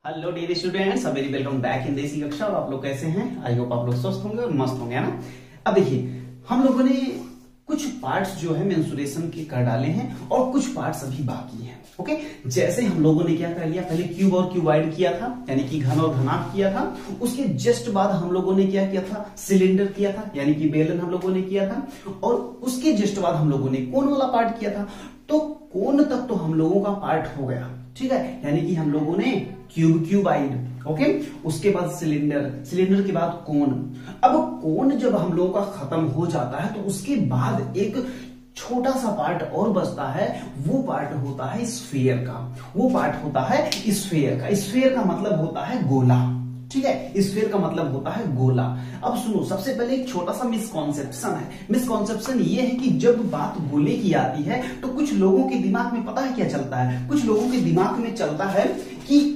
Hello dear students, very welcome back in देसी कक्षा। और आप लोग कैसे हैं? आई होप आप लोग स्वस्थ होंगे और मस्त होंगे, है ना। अब देखिए, हम लोगों ने कुछ पार्ट्स जो है मेंसुरेशन के कर डाले हैं और कुछ पार्ट्स अभी बाकी हैं। ओके, जैसे हम लोगों ने क्या कर लिया, पहले क्यूब और क्यूबाइड किया था, यानी कि घन और घनाभ किया था। उसके जस्ट बाद हम लोगों ने क्या किया था, सिलेंडर किया था, यानी कि बेलन हम लोगों ने किया था। और उसके जस्ट बाद हम लोगों ने कोन वाला पार्ट किया था। तो कोन तक तो हम लोगों का पार्ट हो गया, ठीक है, यानी कि हम लोगों ने क्यूब क्यूबाइड, ओके। उसके बाद सिलेंडर, सिलेंडर के बाद कोन। अब कोन जब हम लोगों का खत्म हो जाता है तो उसके बाद एक छोटा सा पार्ट और बचता है। वो पार्ट होता है स्फीयर का, वो पार्ट होता है स्फीयर का। स्फीयर का मतलब होता है गोला, ठीक है, स्फीयर का मतलब होता है गोला। अब सुनो, सबसे पहले एक छोटा सा मिसकॉन्सेप्शन है। मिसकॉन्सेप्शन ये है कि जब बात गोले की आती है तो कुछ लोगों के दिमाग में पता है क्या चलता है, कुछ लोगों के दिमाग में चलता है कि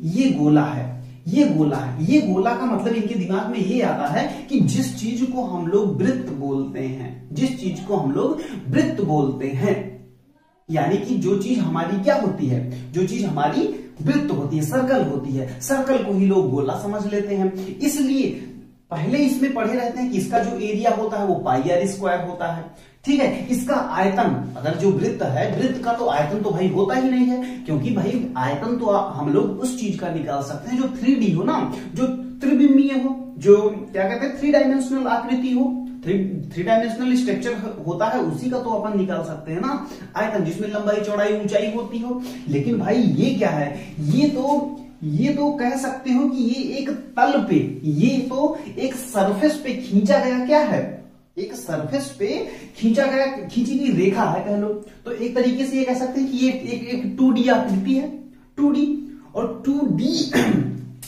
ये गोला है, ये गोला है। ये गोला का मतलब इनके दिमाग में ये आता है कि जिस चीज को हम लोग वृत्त बोलते हैं, जिस चीज को हम लोग वृत्त बोलते हैं, यानी कि जो चीज हमारी क्या होती है, जो चीज हमारी वृत्त होती है, सर्कल होती है, सर्कल को ही लोग गोला समझ लेते हैं। इसलिए पहले इसमें पढ़े रहते हैं कि इसका जो एरिया होता है वो पाई आर स्क्वायर होता है, ठीक है। इसका आयतन, अगर जो वृत्त है, वृत्त का तो आयतन तो भाई होता ही नहीं है, क्योंकि भाई आयतन तो हम लोग उस चीज का निकाल सकते हैं जो 3D हो ना, जो त्रिविमीय हो, जो क्या कहते हैं 3 डायमेंशनल आकृति हो, थ्री डायमेंशनल स्ट्रक्चर होता है, उसी का तो अपन निकाल सकते हैं ना आयतन, जिसमें लंबाई चौड़ाई ऊंचाई होती हो। लेकिन भाई ये क्या है, ये तो कह सकते हो कि ये एक तल पे, ये तो एक सरफेस पे खींचा गया क्या है, एक सरफेस पे खींचा गया, खींची गई रेखा है कह लो। तो एक तरीके से ये कह सकते हैं कि ये एक 2D आकृति है, 2D। और 2D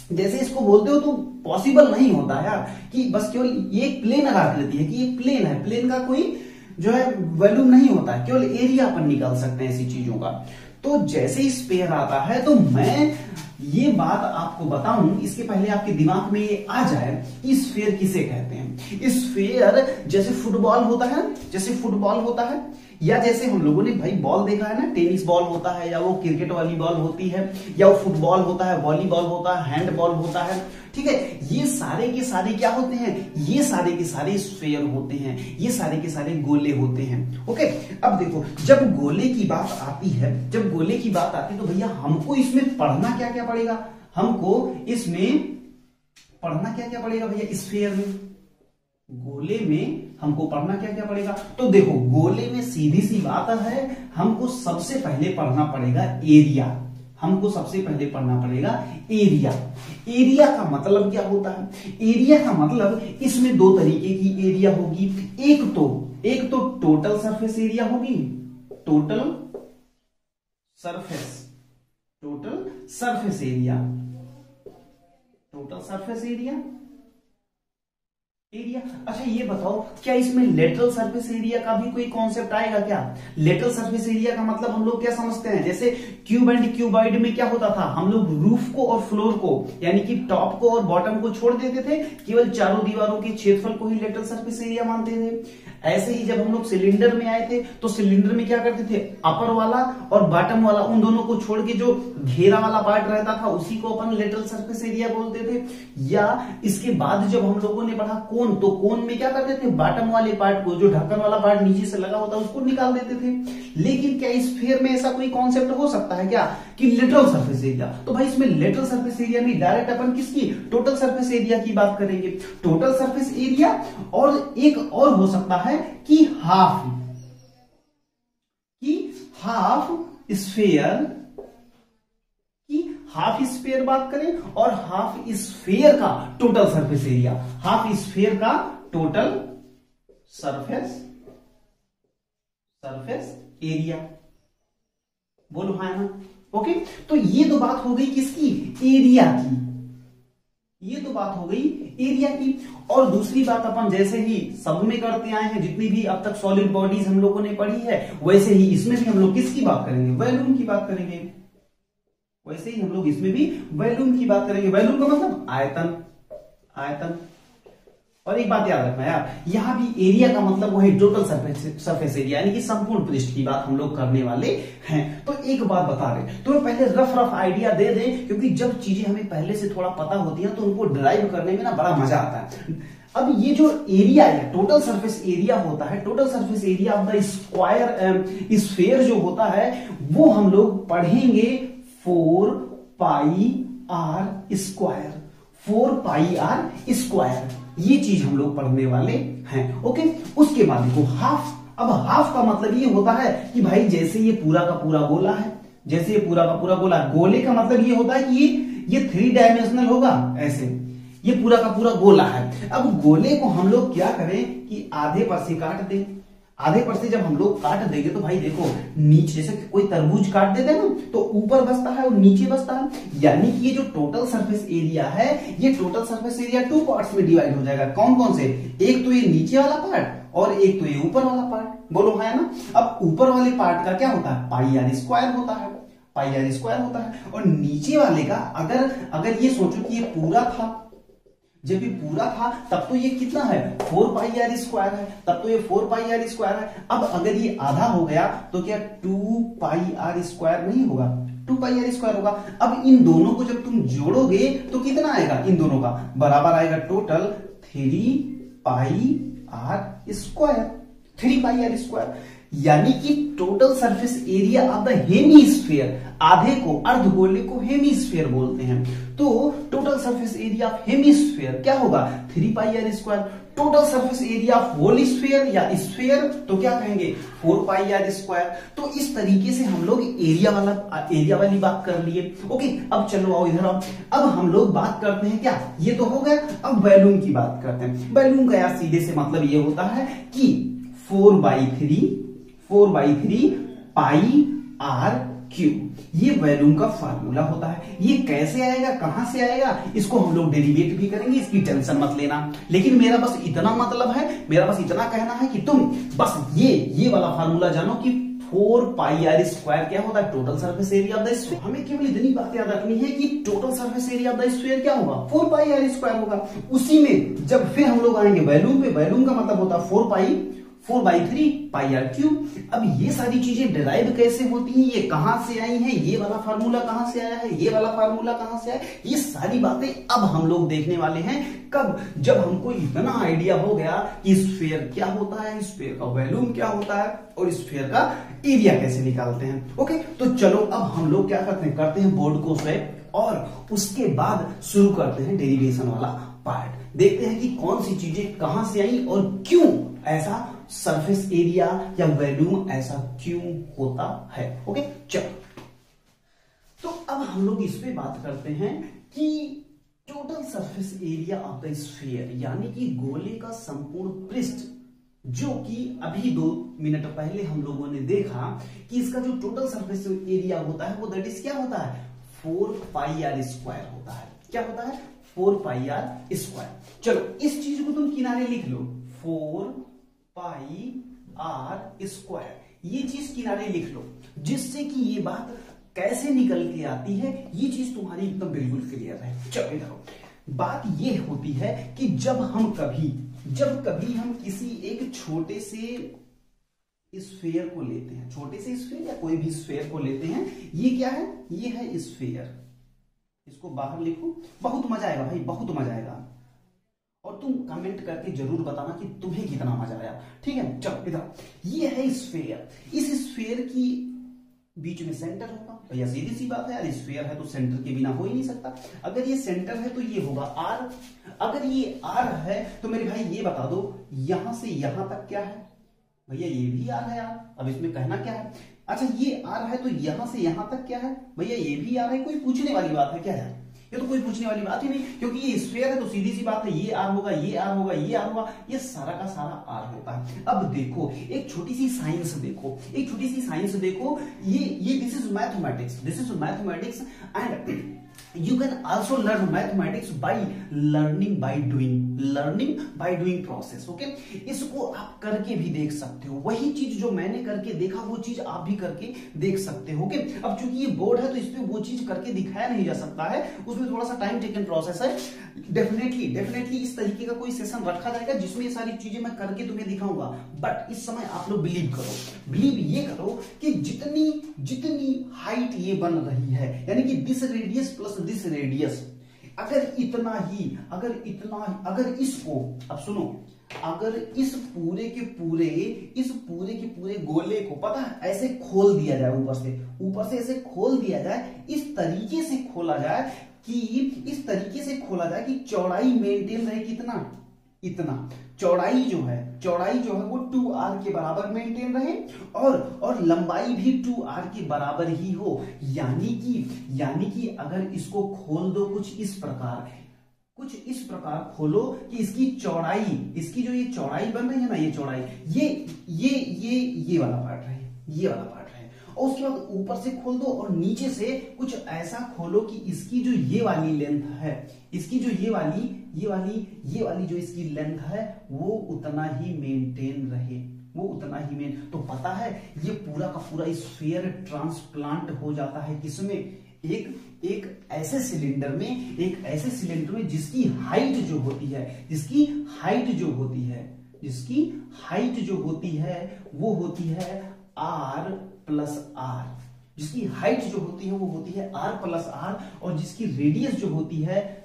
जैसे इसको बोलते हो तो पॉसिबल नहीं होता यार कि बस केवल ये प्लेन आकृति है, कि ये प्लेन है, प्लेन का कोई जो है वॉल्यूम नहीं होता है, केवल एरिया अपन निकाल सकते हैं ऐसी चीजों का। तो जैसे ही स्फीयर आता है तो मैं ये बात आपको बताऊं, इसके पहले आपके दिमाग में ये आ जाए कि स्फीयर किसे कहते हैं। स्फीयर जैसे फुटबॉल होता है, जैसे फुटबॉल होता है, या जैसे हम लोगों ने भाई बॉल देखा है ना, टेनिस बॉल होता है, या वो क्रिकेट वाली बॉल होती है, या वो फुटबॉल होता है, वॉलीबॉल होता है, हैंडबॉल होता है, ठीक है। ये सारे के सारे क्या होते हैं, ये सारे के सारे स्फीयर होते हैं, ये सारे के सारे गोले होते हैं, ओके। अब देखो, जब गोले की बात आती है, जब गोले की बात आती है तो भैया हमको इसमें पढ़ना क्या क्या पड़ेगा, हमको इसमें पढ़ना क्या क्या पड़ेगा भैया, स्फीयर में, गोले में हमको पढ़ना क्या क्या पड़ेगा। तो देखो, गोले में सीधी सी बात है, हमको सबसे पहले पढ़ना पड़ेगा एरिया, हमको सबसे पहले पढ़ना पड़ेगा एरिया। एरिया का मतलब क्या होता है, एरिया का मतलब इसमें दो तरीके की एरिया होगी। एक तो टोटल सरफेस एरिया होगी, total surface area, total surface area. अच्छा ये बताओ, क्या इसमें लेटरल सरफेस एरिया का भी कोई कॉन्सेप्ट आएगा क्या? लेटरल सरफेस एरिया का मतलब हम लोग क्या समझते हैं, जैसे क्यूब एंड क्यूबाइड में क्या होता था, हम लोग रूफ को और फ्लोर को, यानी कि टॉप को और बॉटम को छोड़ देते थे, केवल चारों दीवारों के क्षेत्रफल को ही लेटरल सरफेस एरिया मानते थे। ऐसे ही जब हम लोग सिलेंडर में आए थे तो सिलेंडर में क्या करते थे, अपर वाला और बॉटम वाला, उन दोनों को छोड़ के जो घेरा वाला पार्ट रहता था उसी को अपन लेटरल सरफेस एरिया बोलते थे। या इसके बाद जब हम लोगों ने पढ़ा कोन, तो कोन में क्या करते थे, बॉटम वाले पार्ट को, जो ढक्कन वाला पार्ट नीचे से लगा होता है, उसको निकाल देते थे। लेकिन क्या स्फीयर में ऐसा कोई कॉन्सेप्ट हो सकता है क्या कि लेटरल सरफेस एरिया? तो भाई इसमें लेटरल सरफेस एरिया नहीं, डायरेक्ट अपन किसकी, टोटल सरफेस एरिया की बात करेंगे। टोटल सरफेस एरिया, और एक और हो सकता है कि हाफ स्फीयर की, हाफ स्फीयर बात करें, और हाफ स्फीयर का total surface area, half sphere का टोटल सरफेस एरिया, बोलो हाँ ना, ओके। तो ये तो बात हो गई किसकी, एरिया की, ये तो बात हो गई एरिया की। और दूसरी बात अपन जैसे ही सब में करते आए हैं, जितनी भी अब तक सॉलिड बॉडीज हम लोगों ने पढ़ी है, वैसे ही इसमें भी हम लोग किसकी बात करेंगे, वॉल्यूम की बात करेंगे। वैसे ही हम लोग इसमें भी वॉल्यूम की बात करेंगे। वॉल्यूम का मतलब आयतन, और एक बात याद रखना यार, यहाँ भी एरिया का मतलब वो है टोटल सरफेस एरिया, यानी कि संपूर्ण पृष्ठ की बात हम लोग करने वाले हैं। तो एक बात बता रहे, तो पहले रफ आइडिया दे दें, क्योंकि जब चीजें हमें पहले से थोड़ा पता होती है तो उनको ड्राइव करने में ना बड़ा मजा आता है। अब ये जो एरिया है, टोटल सरफेस एरिया होता है, total surface area of the square sphere जो होता है वो हम लोग पढ़ेंगे 4 pi r square, 4 pi r square, ये चीज हम लोग पढ़ने वाले हैं। ओके, उसके बाद देखो हाफ। अब हाफ का मतलब ये होता है कि भाई जैसे ये पूरा का पूरा गोला है, जैसे ये पूरा का पूरा गोला, गोले का मतलब ये होता है कि ये 3 डायमेंशनल होगा, ऐसे ये पूरा का पूरा गोला है। अब गोले को हम लोग क्या करें कि आधे पर से काट दें। आधे पर से जब हम लोग काट देंगे तो भाई देखो नीचे, जैसे कोई तरबूज काट देते हैं ना तो ऊपर बचता है और नीचे बचता है, यानी कि ये जो टोटल सरफेस एरिया है, ये टोटल सरफेस एरिया 2 पार्ट्स में डिवाइड हो जाएगा। कौन कौन से? एक तो ये नीचे वाला पार्ट और एक तो ये ऊपर वाला पार्ट, बोलो है ना। अब ऊपर वाले पार्ट का क्या होता है? पाई आर स्क्वायर होता है, पाई आर स्क्वायर होता है। और नीचे वाले का अगर ये सोचो कि ये पूरा था, जब ये पूरा था तब तो ये कितना है? 4 पाई आर स्क्वायर है, तब तो ये 4 पाई आर स्क्वायर है। अब अगर ये आधा हो गया तो क्या 2 पाई आर स्क्वायर नहीं होगा? 2 पाई आर स्क्वायर होगा। अब इन दोनों को जब तुम जोड़ोगे तो कितना आएगा? इन दोनों का बराबर आएगा total 3 pi r square, 3 pi r square, यानी कि total surface area of the hemisphere, आधे को, अर्धगोले को हेमीस्फीयर बोलते हैं। तो total surface area of hemisphere क्या होगा? 3 pi r square. Total surface area of whole sphere या स्फीयर तो क्या कहेंगे? 4 पाई आर स्क्वायर। तो इस तरीके से हम लोग एरिया वाली बात कर लिए। ओके, अब चलो आओ इधर आओ। अब हम लोग बात करते हैं क्या, ये तो हो गया, अब वॉल्यूम की बात करते हैं। वॉल्यूम का यार सीधे से मतलब ये होता है कि 4/3 पाई आर क्यूब, ये वॉल्यूम का फार्मूला होता है। ये कैसे आएगा, कहां से आएगा, इसको हम लोग डेरिवेट भी करेंगे, इसकी टेंशन मत लेना। लेकिन मेरा बस इतना मतलब है, मेरा बस इतना कहना है कि तुम बस ये वाला फार्मूला जानो कि 4 पाई आर स्क्वायर क्या होता है? Total surface area of the sphere. हमें केवल इतनी बात याद रखनी है कि total surface area of the sphere क्या होगा? 4 पाई आर स्क्वायर होगा। उसी में जब फिर हम लोग आएंगे वॉल्यूम पे, वॉल्यूम का मतलब होता है 4/3 पाई आर क्यूब। अब ये सारी चीजें डिराइव कैसे होती हैं, ये कहां से आई हैं, ये वाला फार्मूला कहां से आया है, ये वाला फार्मूला कहां से आया है, ये सारी बातें अब हम लोग देखने वाले हैं। कब? जब हमको इतना आइडिया हो गया कि स्फीयर क्या होता है, स्फीयर का वॉल्यूम क्या होता है और स्फीयर का एरिया कैसे निकालते हैं। ओके, तो चलो अब हम लोग क्या करते हैं बोर्ड को स्वैप, और उसके बाद शुरू करते हैं डेरिवेशन वाला पार्ट। देखते हैं कि कौन सी चीजें कहां से आई और क्यों ऐसा सरफेस एरिया या वॉल्यूम ऐसा क्यों होता है। ओके, चलो तो अब हम लोग इस पे बात करते हैं कि total surface area of the sphere, यानी कि गोले का संपूर्ण पृष्ठ, जो कि अभी 2 मिनट पहले हम लोगों ने देखा कि इसका जो टोटल सरफेस एरिया होता है वो दैट इज क्या होता है? 4 पाई आर स्क्वायर होता है। क्या होता है? 4 पाई आर स्क्वायर। चलो इस चीज को तुम किनारे लिख लो, 4 पाई आर स्क्वायर, ये चीज किनारे लिख लो, जिससे कि ये बात कैसे निकल के आती है ये चीज तुम्हारी एकदम बिल्कुल क्लियर है। चलो देखो, बात ये होती है कि जब कभी हम किसी एक छोटे से स्फीयर को लेते हैं, छोटे से स्फीयर या कोई भी स्फीयर को लेते हैं, ये क्या है? ये है स्फीयर। इसको बाहर लिखो, बहुत मजा आएगा भाई, बहुत मजा आएगा। और तुम कमेंट करके जरूर बताना कि तुम्हें कितना मजा आया, ठीक है। चलो इधर, ये है स्फीयर। इस स्फीयर की बीच में सेंटर होगा भैया, सीधी सी बात है यार, स्फीयर है तो सेंटर के बिना हो ही नहीं सकता। अगर ये सेंटर है तो ये होगा आर। अगर ये आर है तो मेरे भाई ये बता दो यहां से यहां तक क्या है? भैया ये भी आर है यार, अब इसमें कहना क्या है? अच्छा ये आर है तो यहां से यहां तक क्या है? भैया ये भी आर है। कोई पूछने वाली बात है क्या यार? ये तो कोई पूछने वाली बात ही नहीं, क्योंकि ये स्फीयर है तो सीधी सी बात है, ये आर होगा, ये आर होगा, ये आर होगा, ये सारा का सारा आर होता है। अब देखो एक छोटी सी साइंस देखो, ये this is mathematics, and You can also learn mathematics by learning by doing process. Okay, इसको आप करके भी देख सकते हो, वही चीज जो मैंने करके देखा वो चीज आप भी करके देख सकते हो. ओके, अब चूंकि ये बोर्ड है तो इसमें वो चीज करके दिखाया नहीं जा सकता है, उसमें थोड़ा सा टाइम टेकन प्रोसेस है. डेफिनेटली इस तरीके का कोई सेशन रखा जाएगा जिसमें ये सारी चीजें मैं करके तुम्हें दिखाऊंगा. बट इस समय आप लोग बिलीव ये करो कि जितनी हाइट ये बन रही है, यानी कि this radius plus this radius, अगर इसको, अब सुनो, अगर इस पूरे के पूरे गोले को पता है ऐसे खोल दिया जाए, ऊपर से ऐसे खोल दिया जाए, इस तरीके से खोला जाए कि चौड़ाई मेंटेन रहे इतना चौड़ाई जो है वो 2r के बराबर मेंटेन रहे और लंबाई भी 2r के बराबर ही हो. यानी कि अगर इसको खोल दो कुछ इस प्रकार खोलो कि इसकी जो ये चौड़ाई बन रही है ना, ये चौड़ाई ये वाला पार्ट रहे, और उसके बाद ऊपर से खोल दो और नीचे से कुछ ऐसा खोलो कि इसकी जो ये वाली लेंथ है, इसकी जो ये वाली जो इसकी लेंथ है वो उतना ही मेंटेन रहे, तो पता है ये पूरा का पूरा स्फीयर ट्रांसप्लांट हो जाता है किसमें, एक ऐसे सिलेंडर में जिसकी हाइट जो होती है वो होती है r प्लस आर, जिसकी हाइट जो होती है वो होती है r प्लस आर, और जिसकी रेडियस जो होती है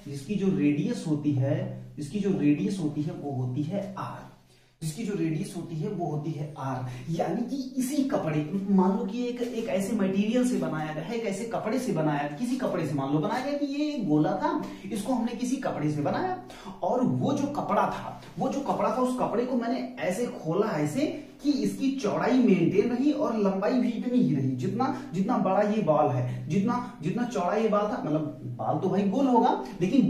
वो होती है r. यानी कि इसी कपड़े, मान लो कि एक ऐसे मटेरियल से बनाया गया है, एक ऐसे कपड़े से बनाया, किसी कपड़े से मान लो बनाया गया कि ये गोला था, इसको हमने किसी कपड़े से बनाया, और वो जो कपड़ा था उस कपड़े को मैंने ऐसे खोला ऐसे कि इसकी चौड़ाई मेंटेन रही और लंबाई भी इतनी ही रही, जितना बड़ा ये बाल है, जितना चौड़ा ये बाल था, मतलब बाल तो भाई गोल होगा, लेकिन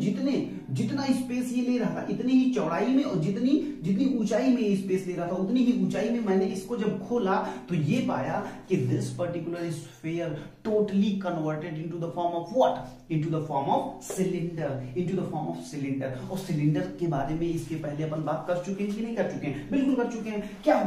जितना स्पेस ये ले रहा था इतनी ही चौड़ाई में, और जितनी ऊंचाई में ये स्पेस ले रहा था उतनी ही ऊंचाई में मैंने इसको जब खोला तो ये पाया कि this particular sphere totally converted into the form of what, into the form of cylinder. और सिलेंडर के बारे में इसके पहले अपन बात कर चुके हैं कि नहीं कर चुके हैं? बिल्कुल कर चुके हैं. क्या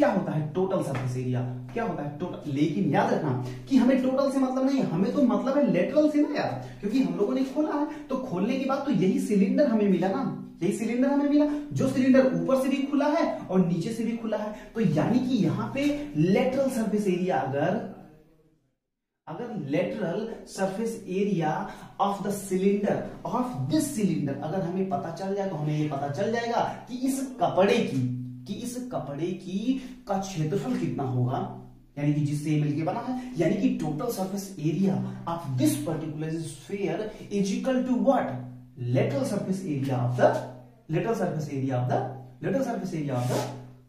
होता है टोटल सरफेस एरिया, क्या होता है टोटल. लेकिन याद रखना कि हमें टोटल से मतलब नहीं, हमें तो मतलब है लेटरल से ना यार, क्योंकि हम लोगों ने खोला है, तो खोलने के बाद तो यही सिलेंडर हमें मिला ना, जो सिलेंडर ऊपर से भी खुला है और नीचे से भी खुला है. तो यानी कि यहां पे लेटरल सरफेस एरिया, अगर lateral surface area of the cylinder, of this cylinder अगर हमें पता चल जाए, तो हमें ये पता चल जाएगा कि इस कपड़े की का क्षेत्रफल कितना होगा, यानी कि जिससे मिलके बना है, यानी कि total surface area of this particular sphere is equal to what, lateral surface area of the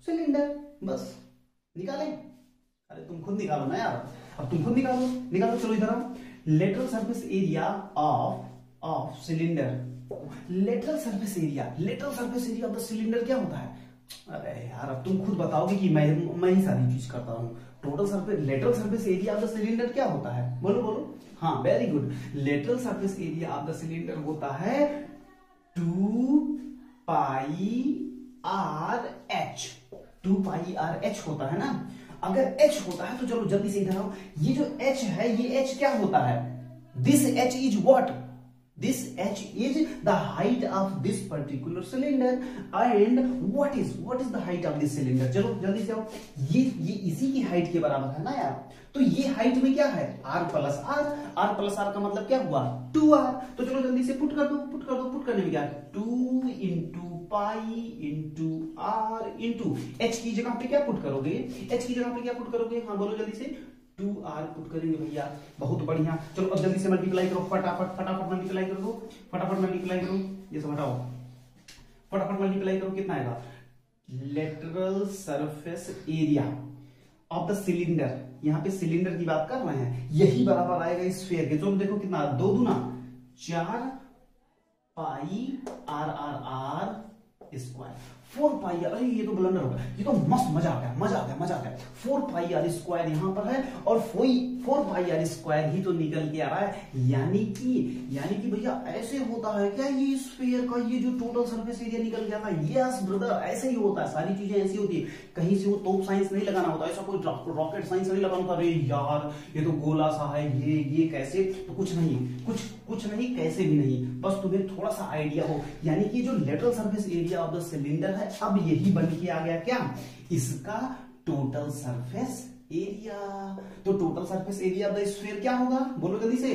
cylinder. बस निकालें. अरे तुम खुद निकालो ना यार, अब तुम खुद निकालो. चलो इधर आओ. Lateral surface area of cylinder, lateral surface area of the cylinder क्या होता है? अरे यार अब तुम खुद बताओगे कि मैं ही सारी चीज करता हूं. Lateral surface area of the cylinder क्या होता है? बोलो. हाँ, very good. Lateral surface area of the cylinder होता है 2 पाई आर एच होता है ना. अगर h होता है तो चलो जल्दी से इधर आओ. ये जो h है, ये h क्या होता है? This h is what? This h is the height of this particular cylinder, and what is the height of this cylinder? चलो जल्दी से आओ. ये इसी की हाइट के बराबर है ना यार. तो ये हाइट में क्या है? r प्लस आर का मतलब क्या हुआ? 2r. तो चलो जल्दी से पुट करने में क्या है? 2 into pi into r into h की जगह पे क्या पुट करोगे? हाँ बोलो जल्दी से. 2r पुट करेंगे भैया. बहुत बढ़िया. चलो अब जल्दी से मल्टीप्लाई करो, फटाफट मल्टीप्लाई करो. ये सब हटाओ, फटाफट मल्टीप्लाई करो. कितना आएगा? Lateral surface area of the cylinder, यहाँ पे सिलेंडर की बात कर रहे हैं, यही बराबर आएगा इस स्फीयर के. चलो देखो कितना, 2 दूना 4 pi r square. 4 pi are, अरे ये तो ब्लंडर हो गया, ये तो मस्त, मजा आ गया, मजा आ गया, मजा आ गया। 4 पाई आर स्क्वायर यहाँ पर है और 4 पाई आर स्क्वायर ही तो निकल के आ रहा है, यानी कि भैया ऐसे होता है क्या ये स्फीयर का ये जो टोटल सरफेस एरिया निकल गया था। यस ब्रदर, ऐसे ही होता है, सारी चीजें ऐसी होती है। कहीं से वो तोप साइंस नहीं लगाना होता, ऐसा कोई रॉकेट साइंस नहीं लगाना होता, अरे यार ये तो गोला सा है, ये कैसे, तो कुछ नहीं, कैसे भी नहीं, बस तुम्हें थोड़ा सा आइडिया हो। यानी कि जो lateral surface area of the cylinder है, अब यही बन के आ गया क्या, इसका टोटल सरफेस एरिया। तो total surface area of the sphere क्या होगा, बोलो जल्दी से,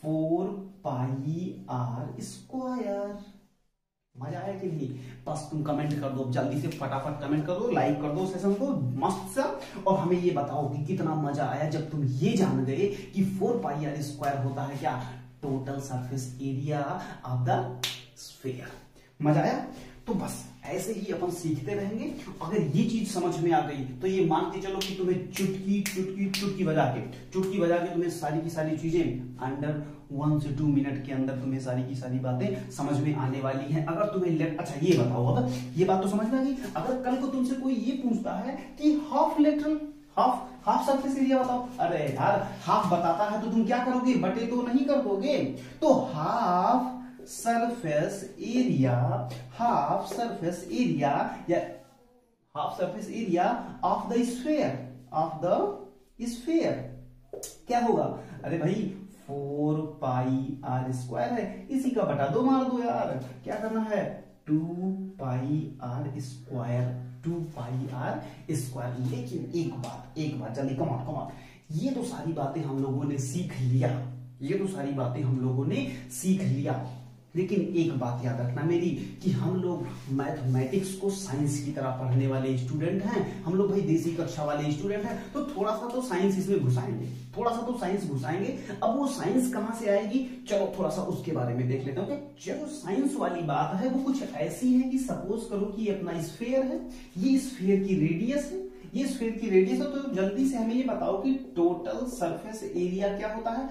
4 पाई आर स्क्वायर। मजा आया कि नहीं? बस तुम कमेंट कर दो जल्दी से, फटाफट कमेंट कर दो, लाइक कर दो सेशन को मस्त सा, और हमें ये बताओ कि कितना मजा आया जब तुम ये जान गए कि 4 पाई आर स्क्वायर होता है क्या, total surface area of the sphere. मजा आया? तो बस ऐसे ही अपन सीखते रहेंगे। अगर ये चीज समझ में आ गई तो ये मान के चलो कि तुम्हें चुटकी बजा के तुम्हें सारी की सारी चीजें अंडर 1 से 2 मिनट के अंदर तुम्हें सारी की सारी बातें समझ में आने वाली हैं। अगर तुम्हें अच्छा ये बताओ, अब ये बात तो समझ में आ गई, अगर कल को तुमसे कोई ये पूछता है कि हाफ सरफेस एरिया बताओ, अरे यार हाफ बताता है तो तुम क्या करोगे, बटे तो नहीं कर दोगे, तो half surface area of the sphere क्या होगा, अरे भाई 4 पाई आर स्क्वायर है, इसी का बटा 2 मार दो यार, क्या करना है, 2 पाई आर स्क्वायर। लेकिन एक बात जल्दी, कम ये तो सारी बातें हम लोगों ने सीख लिया, लेकिन एक बात याद रखना मेरी, कि हम लोग मैथमेटिक्स को साइंस की तरह पढ़ने वाले स्टूडेंट हैं, हम लोग भाई देसी कक्षा वाले स्टूडेंट हैं, तो थोड़ा सा तो साइंस इसमें घुसाएंगे, अब वो साइंस कहां से आएगी, चलो थोड़ा सा उसके बारे में देख लेते हैं। चलो साइंस वाली बात है वो कुछ ऐसी है कि सपोज करो कि अपना स्फीयर है, ये स्फीयर की रेडियस है, तो जल्दी से हमें ये बताओ कि टोटल सरफेस एरिया क्या होता है,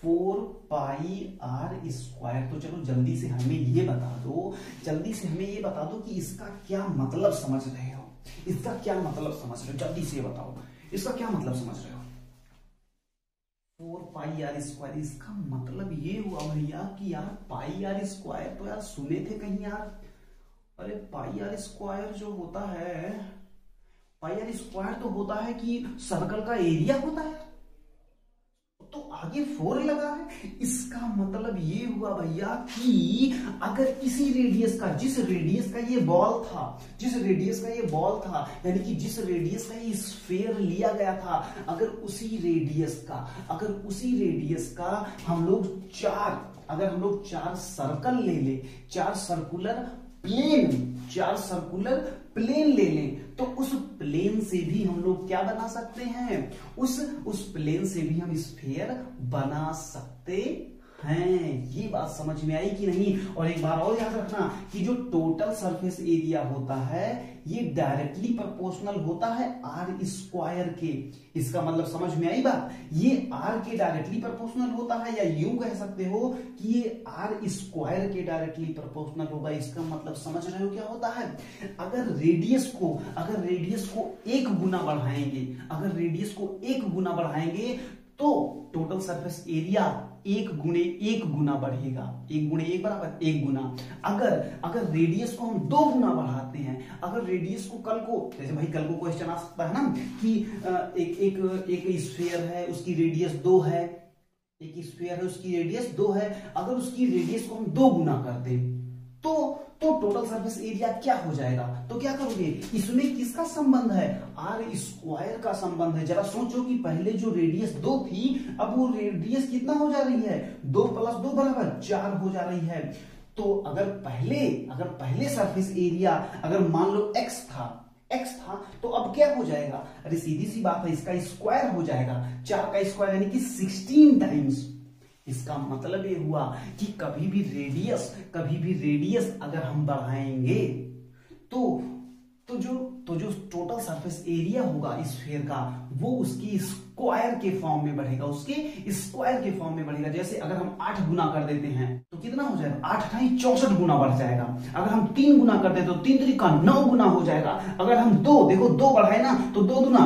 4 पाई आर स्क्वायर। तो चलो जल्दी से हमें ये बता दो कि इसका क्या मतलब समझ रहे हो, जल्दी से बताओ, इसका क्या मतलब समझ रहे हो। 4 पाई आर स्क्वायर, इसका मतलब ये हुआ भैया कि यार पाई आर स्क्वायर तो यार सुने थे कहीं यार, अरे पाई आर स्क्वायर जो होता है, पाई आर स्क्वायर तो होता है कि सर्कल का एरिया होता है, तो आगे 4 लगा है, इसका मतलब ये हुआ भैया कि अगर इसी रेडियस का, जिस रेडियस का ये बॉल था, यानी कि जिस रेडियस का ये स्फीयर लिया गया था, अगर उसी रेडियस का हम लोग 4 सर्कल ले ले, 4 सर्कुलर प्लेन ले लें, तो उस प्लेन से भी हम लोग क्या बना सकते हैं, उस प्लेन से भी हम स्फीयर बना सकते हैं। ये बात समझ में आई कि नहीं? और एक बार और याद रखना कि जो टोटल सरफेस एरिया होता है ये डायरेक्टली प्रोपोर्शनल होता है आर स्क्वायर के। इसका मतलब समझ में आई बात, ये आर के डायरेक्टली प्रोपोर्शनल होता है, या यूं कह सकते हो कि ये आर स्क्वायर के डायरेक्टली प्रोपोर्शनल होगा। इसका मतलब समझ रहे हो क्या होता है, अगर रेडियस को 1 गुना बढ़ाएंगे, तो टोटल सरफेस एरिया 1 गुणे 1 गुना बढ़ेगा, 1 गुणे 1 बराबर 1 गुना। अगर रेडियस को हम 2 गुना बढ़ाते हैं, अगर रेडियस को कल को क्वेश्चन आ सकता है ना कि एक स्फीयर है उसकी रेडियस 2 है, अगर उसकी रेडियस को हम 2 गुना कर दें तो टोटल सरफेस एरिया क्या हो जाएगा। तो क्या करोगे, इसमें किसका संबंध है, आर स्क्वायर का संबंध है। जरा सोचो कि पहले जो रेडियस 2 थी, अब वो रेडियस कितना हो जा रही है, 2 + 2 बराबर 4 हो जा रही है। तो अगर पहले सरफेस एरिया अगर मान लो x था तो अब क्या हो जाएगा, अरे सीधी सी बात है, इसका स्क्वायर हो जाएगा, 4 का स्क्वायर यानी कि 16 टाइम्स। इसका मतलब ये हुआ कि कभी भी रेडियस अगर हम बढ़ाएंगे तो जो टोटल सरफेस एरिया होगा स्फीयर का वो उसकी स्क्वायर के फॉर्म में बढ़ेगा, जैसे अगर हम 8 गुना कर देते हैं तो तो कितना हो जाएगा, 8 अठाई 64 गुना बढ़ जाएगा। अगर हम 3 गुना करते तो 3 तरीका 9 गुना हो जाएगा। अगर हम 2 देखो 2 बढ़ाए ना तो 2 दुना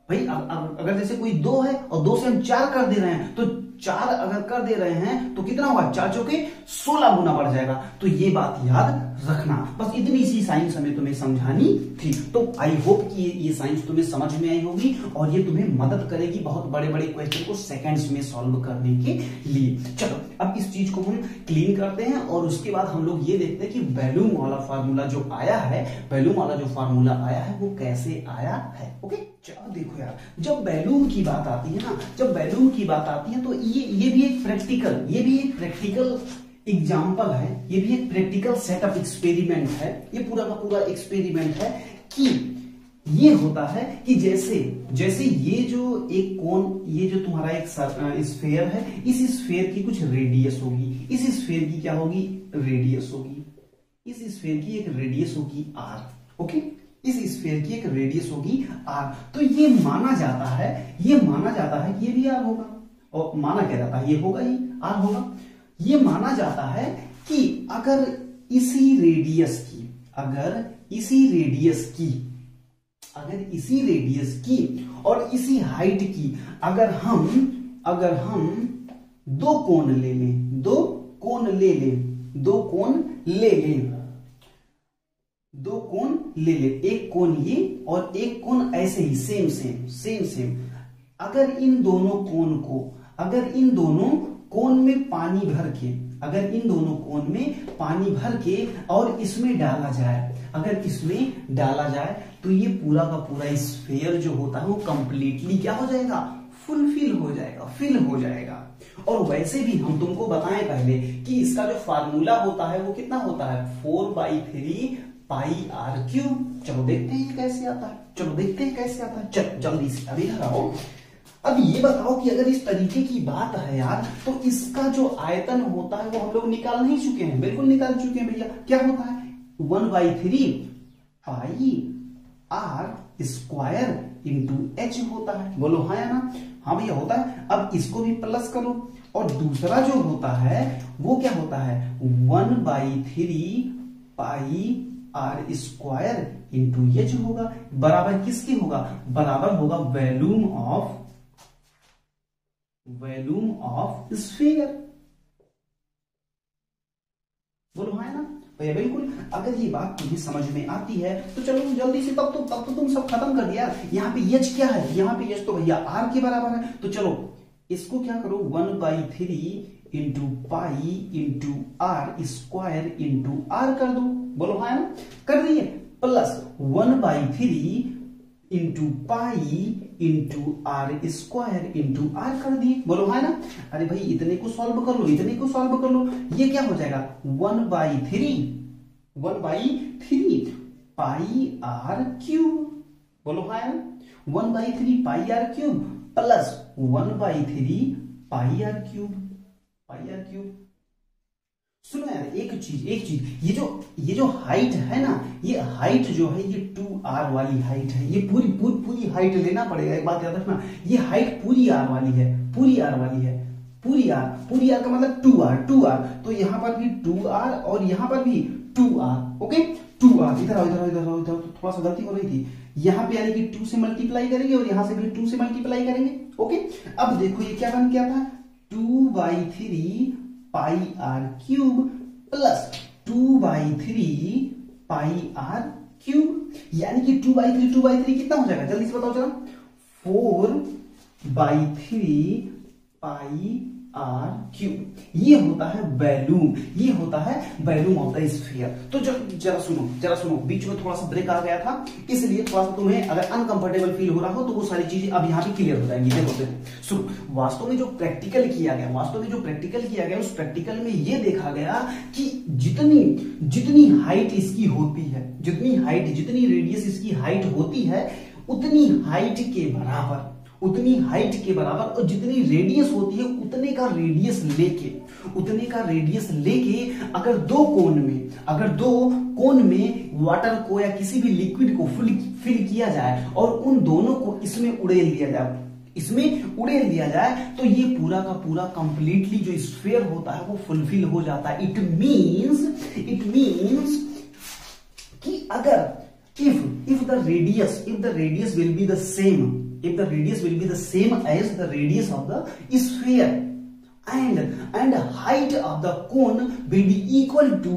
भाई, अगर जैसे कोई 2 है और 2 से हम 4 कर दे रहे हैं तो 4 अगर कर दे रहे हैं तो कितना होगा, 4 चौके 16 गुना बढ़ जाएगा। तो ये बात याद रखना, बस इतनी सी साइंस हमें तुम्हें समझानी थी। तो आई होप कि ये साइंस तुम्हें समझ में आई होगी और ये तुम्हें मदद करेगी बहुत बड़े बड़े क्वेश्चन को सेकंड्स में सॉल्व करने के लिए। चलो अब इस चीज को हम क्लीन करते हैं और उसके बाद हम लोग ये देखते हैं कि वैल्यूम वाला फार्मूला जो आया है, वैल्यूम वाला जो फार्मूला आया है वो कैसे आया है। ओके चलो देखो यार, जब वैल्यूम की बात आती है ना, जब वैल्यूम की बात आती है तो ये भी एक प्रैक्टिकल एग्जाम्पल है, ये भी एक प्रैक्टिकल सेटअप एक्सपेरिमेंट है। ये पूरा का पूरा एक्सपेरिमेंट है कि ये होता है कि जैसे ये जो एक कोन, ये जो तुम्हारा एक स्फेयर है, इस स्फेयर की कुछ रेडियस होगी, इस स्फेयर की क्या होगी, रेडियस होगी, इस स्फेयर की एक रेडियस होगी r। ओके, इस स्फेयर की एक रेडियस होगी r। तो ये माना जाता है कि ये भी r होगा, और माना क्या जाता है, ये होगा ही r होगा। ये माना जाता है कि अगर इसी रेडियस की और इसी हाइट की अगर हम दो कोण ले लें, एक कोण ये और एक कोण ऐसे ही सेम। अगर इन दोनों कोण में पानी भर के और इसमें डाला जाए तो ये पूरा का पूरा स्फीयर जो होता है वो कंप्लीटली क्या हो जाएगा, फिल हो जाएगा। और वैसे भी हम तुमको बताएं पहले कि इसका जो फार्मूला होता है वो कितना होता है, 4/3 पाई आर क्यूब। चलो देखते हैं कैसे आता है, चलो जल्दी से अभी लगाओ। अब ये बताओ कि अगर इस तरीके की बात है यार, तो इसका जो आयतन होता है वो हम लोग निकाल नहीं चुके हैं, बिल्कुल निकाल चुके हैं भैया। क्या होता है, 1/3 pi r square into H होता है। बोलो हाँ या ना, हाँ भैया होता है। अब इसको भी प्लस करो और दूसरा जो होता है वो क्या होता है, 1/3 pi r square into H होगा। बराबर किसके होगा, बराबर होगा वॉल्यूम ऑफ स्फीयर। बोलो हाँ ना भैया, बिल्कुल। अगर ये बात तुम्हें समझ में आती है तो चलो जल्दी से, तब तो तुम सब खत्म कर दिया। यहाँ पे एच क्या है, यहाँ पे एच तो भैया आर के बराबर है। तो चलो इसको क्या करो, 1/3 into pi into r square into r कर दो। बोलो हाँ ना, कर दिए। Plus 1/3 into pi into r square into r कर दिए। बोलो हाँ ना। अरे भाई इतने को सॉल्व कर लो, ये क्या हो जाएगा, 1/3 पाई आर क्यूब। बोलो हाँ ना, 1/3 pi r cube plus 1/3 pi r cube. सुनो यार एक चीज, ये जो हाइट है ना, ये हाइट जो है ये 2r वाली हाइट है। ये पूरी हाइट लेना पड़ेगा, एक बात याद रखना, ये हाइट पूरी r वाली है। पूरी r का मतलब 2r। तो यहाँ पर भी 2r और यहाँ पर भी 2r। ओके 2r, इधर आओ, थोड़ा सा गलती हो रही थी। यहाँ पे यानी कि 2 से मल्टीप्लाई करेंगे और यहाँ से भी 2 से मल्टीप्लाई करेंगे। ओके अब देखो ये क्या बन गया था, 2/3 pi r cube plus 2/3 pi r cube, यानी कि 2/3 कितना हो जाएगा, जल्दी से बताओ जरा, 4/3 पाई आर क्यूब। ये होता है वैल्यूम ऑफ द स्फीयर। तो जरा सुनो, बीच में थोड़ा सा ब्रेक आ गया था, इसलिए थोड़ा सा तुम्हें अगर अनकंफर्टेबल फील हो रहा हो तो वो सारी चीजें अब यहाँ पे क्लियर हो जाएंगी। देखो सुनो, वास्तव में जो प्रैक्टिकल किया गया उस प्रैक्टिकल में ये देखा गया कि जितनी हाइट इसकी होती है, जितनी रेडियस इसकी हाइट होती है, उतनी हाइट के बराबर और जितनी रेडियस होती है उतने का रेडियस लेके अगर दो कोण में वाटर को या किसी भी लिक्विड को फिल किया जाए और उन दोनों को इसमें उड़ेल दिया जाए, इसमें उड़ेल दिया जाए तो ये पूरा का पूरा कंप्लीटली जो स्फीयर होता है वो फुलफिल हो जाता है। इट मीन्स कि अगर if the radius will be the same, if the radius will be the same as the radius of the sphere and height of the cone will be equal to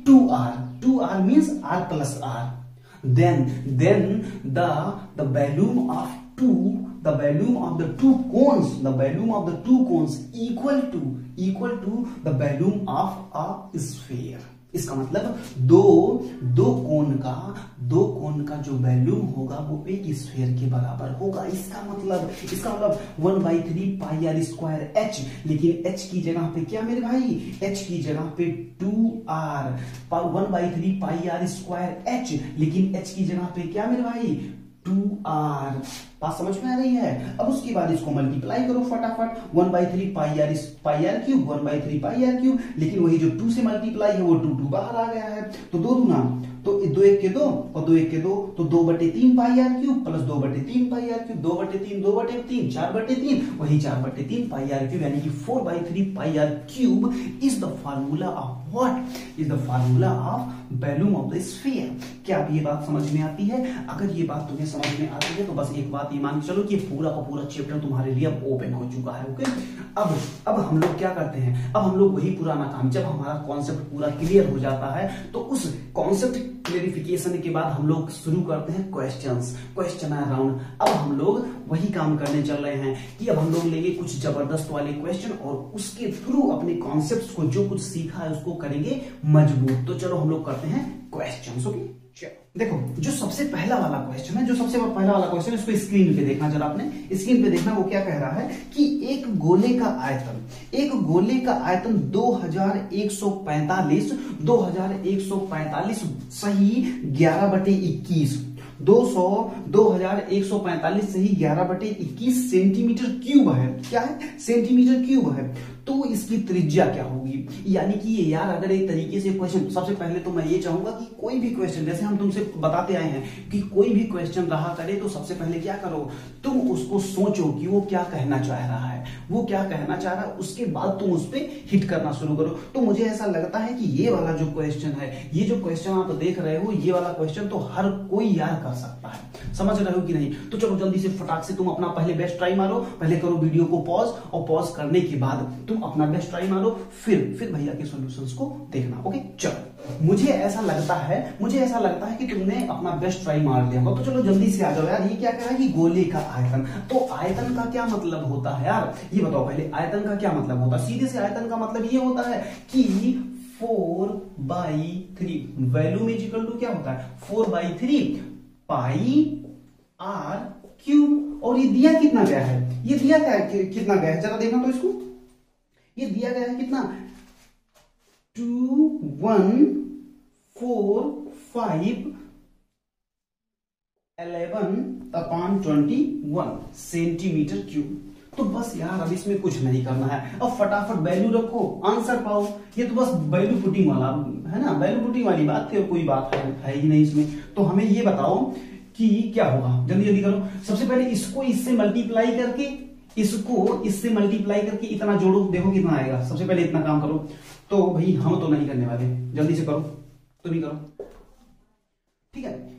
2r. 2r means r plus r. Then the volume of the two cones equal to the volume of a sphere. इसका मतलब दो कोन का जो volume होगा वो एक sphere के बराबर होगा। इसका मतलब 1/3 पाई आर स्क्वायर एच, लेकिन एच की जगह पे क्या मेरे भाई, एच की जगह पे 2r, 1/3 pi r square h, लेकिन एच की जगह पे क्या मेरे भाई 2r। बात समझ में आ रही है? अब उसके बाद इसको मल्टीप्लाई करो फटाफट, 1/3 pi r cube, 1/3 pi r cube, लेकिन वही जो 2 से मल्टीप्लाई है वो 2 बाहर आ गया है, तो 2 दूना तो 2 1 के 2 और 2 1 के 2, तो 2/3 pi r cube plus 2/3 pi r cube, 2/3 2/3 4/3, वही 4/3 पाई आर क्यूब, यानी कि 4/3 pi r cube is the formula of what, is the formula of volume of the sphere. क्या अब ये बात समझ में आती है? अगर ये बात तुम्हें समझ में आती है तो बस एक बात ये मान के चलो कि पूरा का पूरा चैप्टर तुम्हारे लिए अब ओपन हो चुका है। ओके, अब हम लोग क्या करते हैं, अब हम लोग वही पुराना काम, जब हमारा कॉन्सेप्ट पूरा क्लियर हो जाता है तो उस कॉन्सेप्ट क्लेरिफिकेशन के बाद हम लोग शुरू करते हैं क्वेश्चन राउंड। अब हम लोग वही काम करने चल रहे हैं कि अब हम लोग लेंगे कुछ जबरदस्त वाले क्वेश्चन और उसके थ्रू अपने कॉन्सेप्ट्स को जो कुछ सीखा है उसको करेंगे मजबूत। तो चलो हम लोग करते हैं क्वेश्चन। ओके, देखो जो सबसे पहला वाला क्वेश्चन है, उसको स्क्रीन पे देखना, जरा आपने स्क्रीन पे देखना। वो क्या कह रहा है कि एक गोले का आयतन 2145 सही 11/21, 2145 सही 11/21 सेंटीमीटर क्यूब है। क्या है? सेंटीमीटर क्यूब है। तो इसकी त्रिज्या क्या होगी? यानी कि ये यार अगर एक तरीके से क्वेश्चन, सबसे पहले तो मैं ये चाहूंगा कि कोई भी क्वेश्चन, जैसे हम तुमसे बताते आए हैं कि कोई भी क्वेश्चन रहा करे तो सबसे पहले क्या करो, तुम उसको सोचो कि वो क्या कहना चाह रहा है, उसके बाद तुम उस पर हिट करना शुरू करो। तो मुझे ऐसा लगता है कि ये वाला जो क्वेश्चन है, ये जो क्वेश्चन आप देख रहे हो, ये वाला क्वेश्चन तो हर कोई यार कर सकता है। समझ रहे हो कि नहीं? तो चलो जल्दी से फटाक से तुम अपना पहले बेस्ट ट्राई मारो, पहले करो वीडियो को पॉज, और पॉज करने के बाद तुम अपना बेस्ट ट्राई मारो, फिर भैया के सॉल्यूशंस को देखना। ओके, चलो मुझे ऐसा लगता है कि तुमने अपना बेस्ट ट्राई मार लिया होगा। तो चलो जल्दी से आ जाओ यार। ये क्या कह रहा है कि गोले का आयतन, तो आयतन का क्या मतलब होता है यार, ये बताओ पहले। आयतन का क्या मतलब होता है? सीधे से आयतन का मतलब ये होता है कि 4/3 वॉल्यूम इज इक्वल टू क्या होता है, 4/3 पाई आर क्यूब। और ये दिया कितना गया है, कितना गया है, जरा देखना तो इसको। ये दिया गया है कितना, 2145/11/21 सेंटीमीटर क्यूब। तो बस यार अब इसमें कुछ नहीं करना है, अब फटाफट वैल्यू रखो, आंसर पाओ। ये तो बस वैल्यू पुटिंग वाला है ना, वैल्यू पुटिंग वाली बात थी और कोई बात है ही नहीं इसमें। तो हमें ये बताओ कि क्या होगा, जल्दी करो। सबसे पहले इसको इससे मल्टीप्लाई करके इतना जोड़ो, देखो कितना आएगा। सबसे पहले इतना काम करो। तो भाई हम तो नहीं करने वाले, जल्दी से करो, तुम ही करो, ठीक है।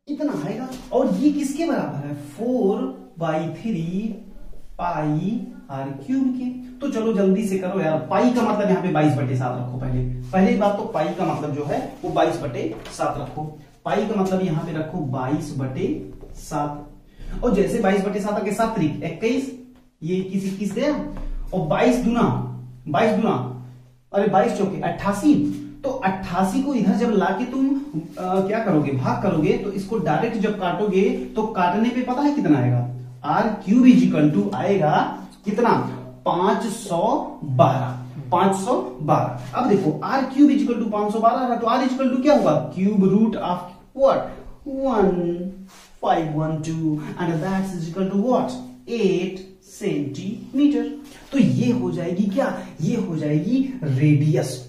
इतना आएगा और ये किसके बराबर है, 4/3 पाई आर क्यूब के। तो चलो जल्दी से करो यार। पाई का मतलब यहाँ पे 22/7 रखो। पहले बात तो पाई का मतलब जो है वो 22/7 रखो। पाई का मतलब यहाँ पे रखो 22/7, और जैसे 22/7 के 7 त्रिक 21, ये 21 गया, और 22 दूना अरे 22 चौके 88। तो 88 को इधर जब लाके तुम क्या करोगे, भाग करोगे, तो इसको डायरेक्ट जब काटोगे तो काटने पे पता है कितना आएगा, r cube is equal to आएगा कितना, 512। अब देखो r cube is equal to 512 है, तो आर इज इक्वल टू क्या होगा, cube root of what, 1512, and that is equal to what, 8 centimetre. तो ये हो जाएगी क्या, ये हो जाएगी रेडियस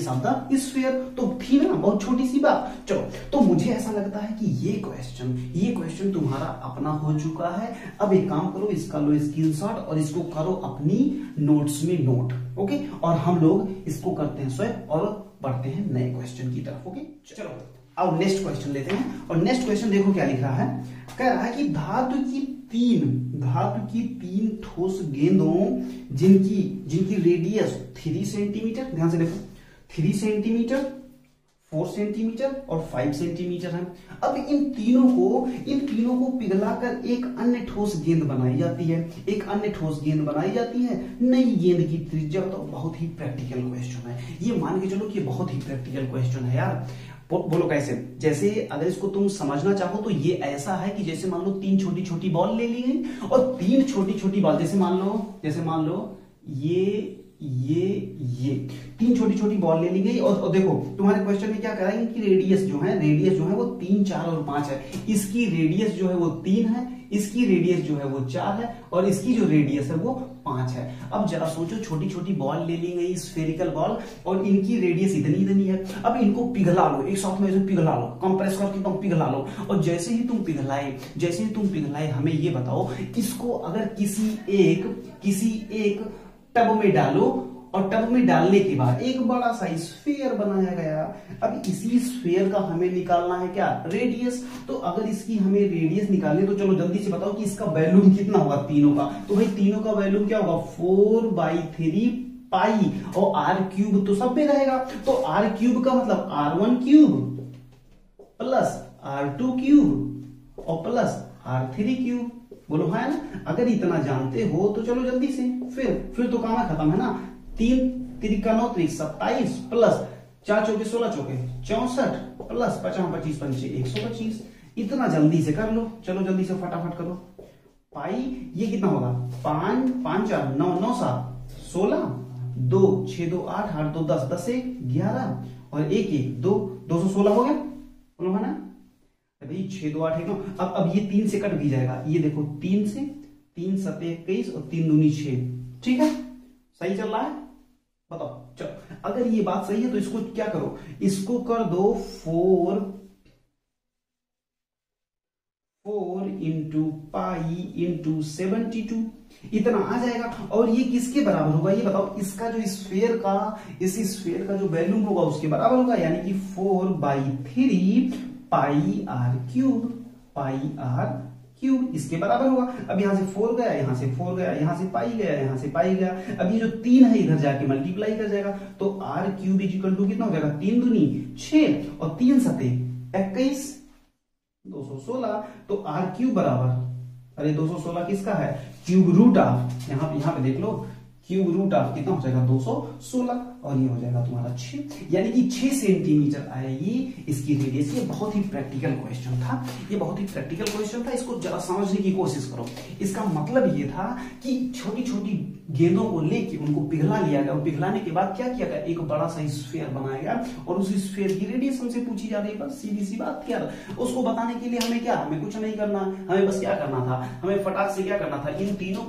ऑफ द स्फीयर। तो थी ना बहुत छोटी सी बात। चलो तो मुझे मुझे ऐसा लगता है कि ये क्वेश्चन तुम्हारा अपना हो चुका है। अब एक काम करो, इसका लो स्क्रीनशॉट और इसको करो अपनी नोट्स में नोट। ओके, और हम लोग इसको करते हैं स्वैप और बढ़ते हैं नए क्वेश्चन की तरफ। ओके, चलो अब नेक्स्ट क्वेश्चन लेते हैं। और नेक्स्ट क्वेश्चन देखो क्या लिख रहा है, कह रहा है कि धातु की तीन ठोस गेंदों जिनकी रेडियस 3 सेंटीमीटर, ध्यान से देखो 3 सेंटीमीटर, 4 सेंटीमीटर और 5 सेंटीमीटर है। अब इन तीनों को पिघलाकर एक अन्य ठोस गेंद बनाई जाती है। नई गेंद की त्रिज्या। तो बहुत ही प्रैक्टिकल क्वेश्चन है ये, मान के चलो कि बहुत ही प्रैक्टिकल क्वेश्चन है यार। बोलो कैसे? जैसे अगर इसको तुम समझना चाहो तो ये ऐसा है कि जैसे मान लो 3 छोटी छोटी बॉल ले ली गई और 3 छोटी छोटी बॉल, जैसे मान लो ये 3 छोटी छोटी बॉल ले ली गई और देखो तुम्हारे क्वेश्चन में क्या कह रहा है कि रेडियस जो है वो 3, 4 और 5 है। इसकी रेडियस जो है वो 3 है, इसकी रेडियस जो है वो 4 है और इसकी जो रेडियस है वो 5 है। अब जरा सोचो, छोटी छोटी बॉल ले ली गई, स्फेरिकल बॉल, और इनकी रेडियस इतनी है। अब इनको पिघला लो, एक साथ में ऐसे पिघला लो, कंप्रेस करके तुम पिघला लो। और जैसे ही तुम पिघलाए हमें ये बताओ, इसको अगर किसी एक टब में डालो और टब में डालने के बाद एक बड़ा सा स्फीयर बनाया गया। अब इसी स्फीयर का हमें निकालना है क्या? रेडियस। तो अगर इसकी हमें रेडियस निकालनी तो चलो जल्दी से बताओ कि इसका वॉल्यूम कितना होगा तीनों का। तो भाई तीनों का वॉल्यूम क्या होगा? 4/3 पाई, और आर क्यूब तो सब में रहेगा। तो आर क्यूब का मतलब R1 cube plus R2 cube और प्लस R3 क्यूब। बोलो है ना? अगर इतना जानते हो तो चलो जल्दी से, फिर तो काम खत्म है ना। 3 त्रिका 9 त्रिक 27 प्लस 4 चौके 16 चौके 64 प्लस 50 25 पंचे 125। इतना जल्दी से कर लो, चलो जल्दी से फटाफट करो। पाई ये कितना होगा? 5 5 4 9 9 7 16 2 6 2 8 8 2 10 10 1 11 और 1 1 2 216 हो गया। बोलो है ना भाई? 6 2 8 1 9। अब ये 3 से कट भी जाएगा। ये देखो 3 से 3 7 21 और 3 दूनी 6। ठीक है, सही चल रहा है? बताओ। चलो अगर ये बात सही है तो इसको क्या करो, इसको कर दो 4 इंटू पाई इंटू 72। इतना आ जाएगा। और ये किसके बराबर होगा ये बताओ? इसका जो स्फीयर का जो वॉल्यूम होगा उसके बराबर होगा, यानी कि 4/3 पाई आर क्यूब इसके बराबर होगा। अब यहां से 4 गया, यहां से 4 गया, यहां से पाई गया, यहां से पाई गया। अब ये जो 3 है इधर जाके मल्टीप्लाई कर जाएगा। तो आर क्यूब इक्वल टू कितना हो जाएगा? 3 दूनी 6 और 3 सते 21 216। तो आर क्यूब बराबर, अरे 216 किसका है? क्यूब रूट ऑफ, यहां पे देख लो, क्यूब रूट ऑफ कितना हो जाएगा? 216 और ये हो जाएगा तुम्हारा 6, यानी कि 6 सेंटीमीटर आएगी इसकी रेडियस। ये बहुत ही प्रैक्टिकल क्वेश्चन था। इसको जरा समझने की कोशिश करो। इसका मतलब ये था कि छोटी छोटी गेंदों को लेके उनको पिघला लिया गया और पिघलाने के बाद क्या किया गया? एक बड़ा सा स्फीयर बनाया गया और उस स्फीयर की रेडियस हमसे पूछी जा रही है। बस सीधी सी बात क्या, उसको बताने के लिए हमें कुछ नहीं करना, हमें बस क्या करना था, हमें फटाक से क्या करना था, इन तीनों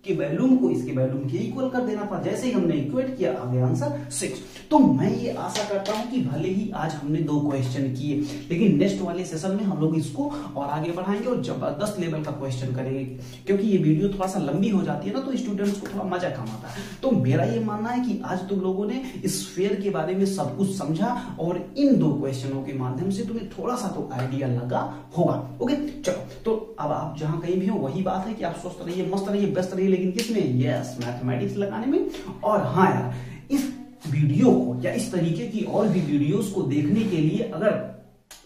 के वैल्यूम को इसके वैल्यूम के इक्वल कर देना था। जैसे ही हमने इक्वेट किया आ गया आंसर 6। तो मैं ये आशा करता हूं कि भले ही आज हमने 2 क्वेश्चन किए, लेकिन नेक्स्ट वाले सेशन में हम लोग इसको और आगे बढ़ाएंगे और जबरदस्त लेवल का क्वेश्चन करेंगे। क्योंकि ये वीडियो थोड़ा सा लंबी हो जाती है ना, तो स्टूडेंट्स को थोड़ा मजा कम आता है। तो मेरा ये मानना है कि आज तुम लोगों ने इस स्फीयर के बारे में सब कुछ समझा और इन 2 क्वेश्चनों के माध्यम से तुम्हें थोड़ा सा तो आइडिया लगा होगा। ओके, चलो तो अब आप जहां कहीं भी हो वही बात है कि आप स्वस्थ रहिए, मस्त रहिए, व्यस्त रहिए, लेकिन किसमें? मैथमेटिक्स लगाने में। और हाँ यार, इस वीडियो को या इस तरीके की और भी वीडियोस को देखने के लिए अगर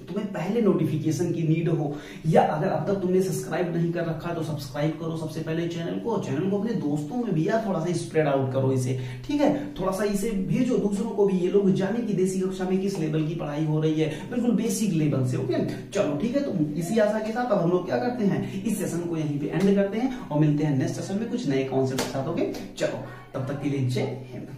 तुम्हें पहले नोटिफिकेशन की नीड हो, या अगर अब तक तुमने सब्सक्राइब नहीं कर रखा तो सब्सक्राइब करो सबसे पहले चैनल को अपने दोस्तों में भी यार थोड़ा सा स्प्रेड आउट करो इसे। ठीक है, थोड़ा सा इसे भेजो दूसरों को भी, ये लोग जाने की देसी कक्षा में किस लेवल की पढ़ाई हो रही है, बिल्कुल बेसिक लेवल से। ओके चलो ठीक है, तो इसी आशा के साथ अब हम लोग क्या करते हैं, इस सेशन को यहीं पे एंड करते हैं और मिलते हैं नेक्स्ट सेशन में कुछ नए कॉन्सेप्ट के साथ। ओके चलो, तब तक के लिए जय हिंद।